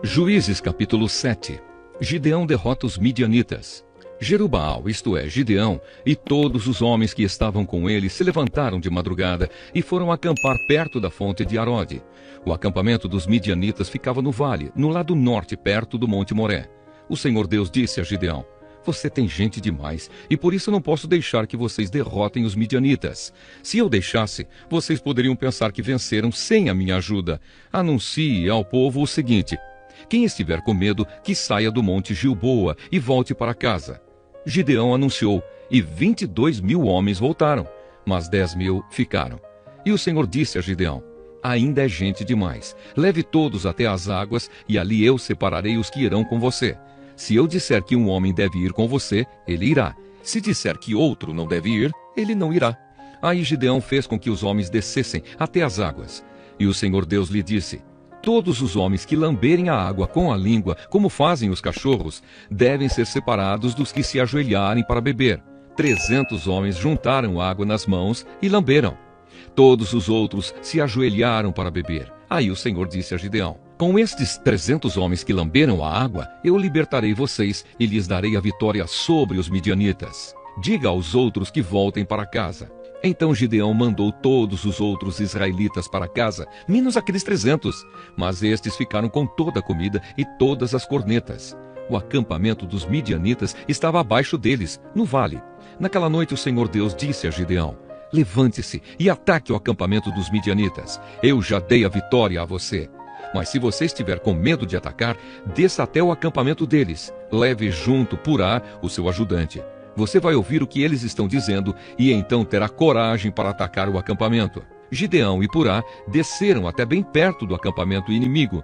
Juízes capítulo 7. Gideão derrota os midianitas. Jerubaal, isto é, Gideão, e todos os homens que estavam com ele se levantaram de madrugada e foram acampar perto da fonte de Arode. O acampamento dos midianitas ficava no vale, no lado norte, perto do monte Moré. O Senhor Deus disse a Gideão: "Você tem gente demais, e por isso não posso deixar que vocês derrotem os midianitas. Se eu deixasse, vocês poderiam pensar que venceram sem a minha ajuda. Anuncie ao povo o seguinte: quem estiver com medo, que saia do monte Gilboa e volte para casa." Gideão anunciou, e 22.000 homens voltaram, mas 10.000 ficaram. E o Senhor disse a Gideão: "Ainda é gente demais. Leve todos até as águas, e ali eu separarei os que irão com você. Se eu disser que um homem deve ir com você, ele irá. Se disser que outro não deve ir, ele não irá." Aí Gideão fez com que os homens descessem até as águas. E o Senhor Deus lhe disse: "Todos os homens que lamberem a água com a língua, como fazem os cachorros, devem ser separados dos que se ajoelharem para beber." 300 homens juntaram água nas mãos e lamberam. Todos os outros se ajoelharam para beber. Aí o Senhor disse a Gideão: "Com estes 300 homens que lamberam a água, eu libertarei vocês e lhes darei a vitória sobre os midianitas. Diga aos outros que voltem para casa." Então Gideão mandou todos os outros israelitas para casa, menos aqueles 300. Mas estes ficaram com toda a comida e todas as cornetas. O acampamento dos midianitas estava abaixo deles, no vale. Naquela noite o Senhor Deus disse a Gideão: "Levante-se e ataque o acampamento dos midianitas. Eu já dei a vitória a você. Mas se você estiver com medo de atacar, desça até o acampamento deles. Leve junto Purá, o seu ajudante. Você vai ouvir o que eles estão dizendo e então terá coragem para atacar o acampamento." Gideão e Purá desceram até bem perto do acampamento inimigo.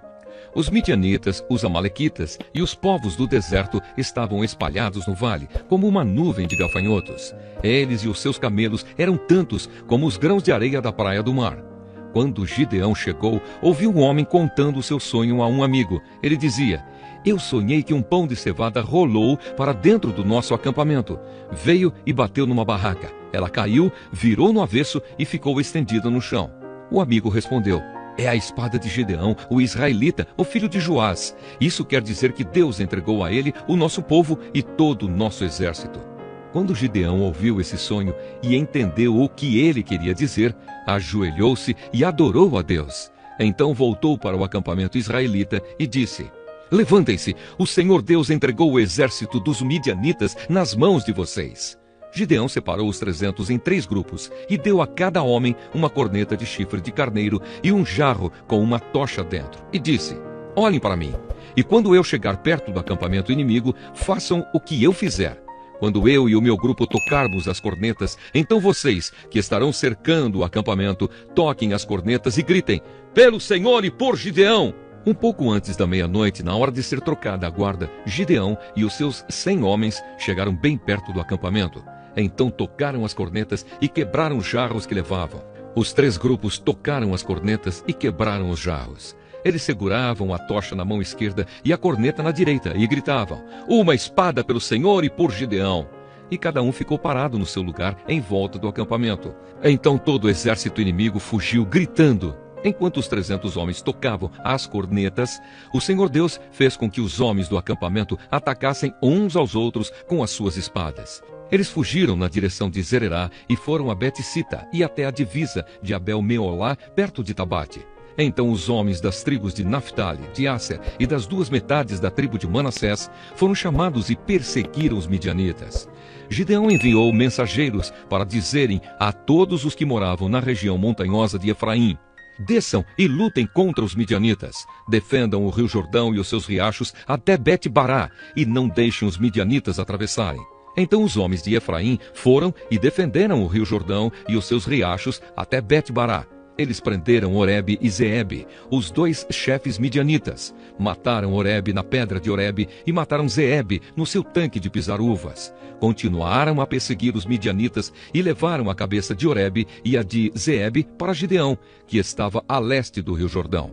Os midianitas, os amalequitas e os povos do deserto estavam espalhados no vale, como uma nuvem de gafanhotos. Eles e os seus camelos eram tantos como os grãos de areia da praia do mar. Quando Gideão chegou, ouviu um homem contando o seu sonho a um amigo. Ele dizia: "Eu sonhei que um pão de cevada rolou para dentro do nosso acampamento. Veio e bateu numa barraca. Ela caiu, virou no avesso e ficou estendida no chão." O amigo respondeu: "É a espada de Gideão, o israelita, o filho de Joás. Isso quer dizer que Deus entregou a ele o nosso povo e todo o nosso exército." Quando Gideão ouviu esse sonho e entendeu o que ele queria dizer, ajoelhou-se e adorou a Deus. Então voltou para o acampamento israelita e disse: "Levantem-se, o Senhor Deus entregou o exército dos midianitas nas mãos de vocês." Gideão separou os 300 em 3 grupos e deu a cada homem uma corneta de chifre de carneiro e um jarro com uma tocha dentro. E disse: "Olhem para mim, e quando eu chegar perto do acampamento inimigo, façam o que eu fizer. Quando eu e o meu grupo tocarmos as cornetas, então vocês, que estarão cercando o acampamento, toquem as cornetas e gritem: 'Pelo Senhor e por Gideão!'" Um pouco antes da meia-noite, na hora de ser trocada a guarda, Gideão e os seus 100 homens chegaram bem perto do acampamento. Então tocaram as cornetas e quebraram os jarros que levavam. Os 3 grupos tocaram as cornetas e quebraram os jarros. Eles seguravam a tocha na mão esquerda e a corneta na direita e gritavam: "Uma espada pelo Senhor e por Gideão!" E cada um ficou parado no seu lugar em volta do acampamento. Então todo o exército inimigo fugiu gritando. Enquanto os 300 homens tocavam as cornetas, o Senhor Deus fez com que os homens do acampamento atacassem uns aos outros com as suas espadas. Eles fugiram na direção de Zererá e foram a Bet-sita e até a divisa de Abel-meolá, perto de Tabate. Então os homens das tribos de Naphtali, de Asser e das 2 metades da tribo de Manassés foram chamados e perseguiram os midianitas. Gideão enviou mensageiros para dizerem a todos os que moravam na região montanhosa de Efraim: "Desçam e lutem contra os midianitas. Defendam o rio Jordão e os seus riachos até Bet-bará e não deixem os midianitas atravessarem." Então os homens de Efraim foram e defenderam o rio Jordão e os seus riachos até Bet-bará. Eles prenderam Oreb e Zeeb, os 2 chefes midianitas. Mataram Oreb na pedra de Oreb e mataram Zeeb no seu tanque de pisar uvas. Continuaram a perseguir os midianitas e levaram a cabeça de Oreb e a de Zeeb para Gideão, que estava a leste do rio Jordão.